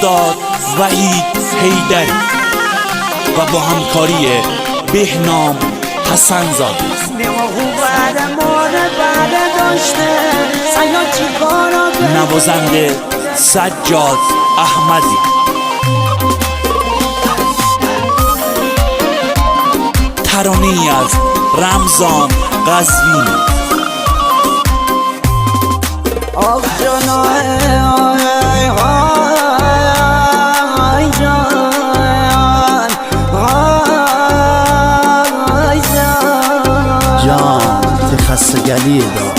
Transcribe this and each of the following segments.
استاد وحید حیدری و با همکاری بهنام حسن‌زاده. نوازنده سجاد احمدی. ترانه‌ای از رمضان قزوینی. خستگلیه دا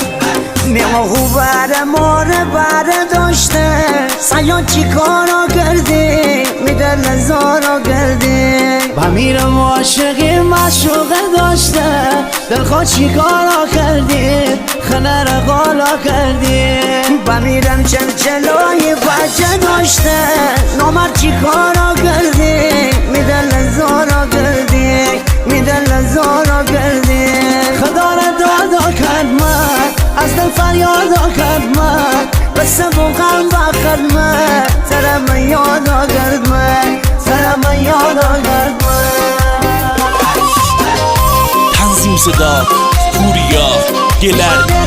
نماهو بره ماره بره داشته سیاد چی کارا کردی میده لزارا کردی بمیرم عاشقی مشوقه داشته دلخواه چی کارا کردی خنر غالا کردی بمیرم چلچلای بچه داشته نامر چی کارا کردی میده لزارا کردی میده لزارا کردی خدا را دادا کرد من از دل فریادا کرد من بس بغم بخد من ترم یادا کرد من ترم یادا کرد من. تنظیم صدا پوریا گلر.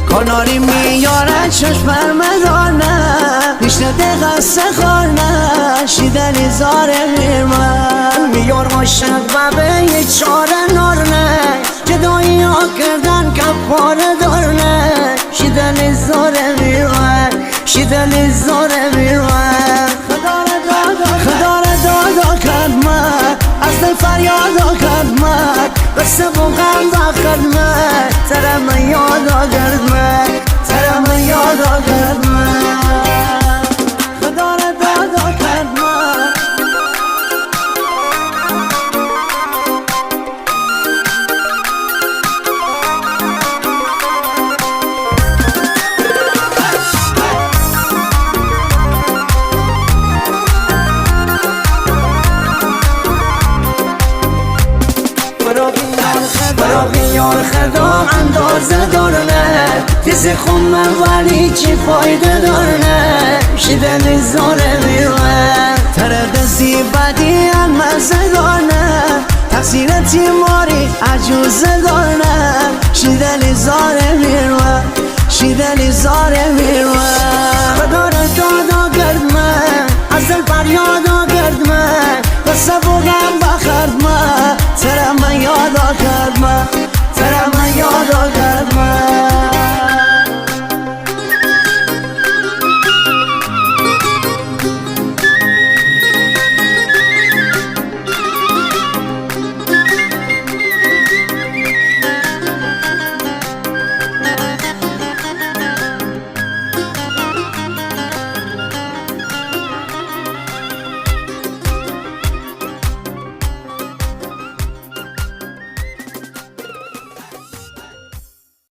کناری میاره چشم برمدانه پیشنه دقصه خانه شیدنی زاره میرمن میار عاشق و به یه چاره نارنه جدایی ها کردن کپاره دارنه شیدنی زاره میرمن شیدنی زاره میرمن خدا را دادا کرد من از دل فریادا کرد من بس بغم بخد من ترم یادا کرد من ترم یادا کرد من خدا را دادا کرد من یار خدا اندازه دارنه تیز خونه ولی چی فایده دارنه شیدن زاره میرونه ترد زیبادی مزه دارنه تقصیر تیماری عجوزه دارنه شیدن زاره میرونه شیدن زاره میرونه خدا را دادا کرد من از دل فریادا کرد من بس بغم بخرد من ترم یادا کرد من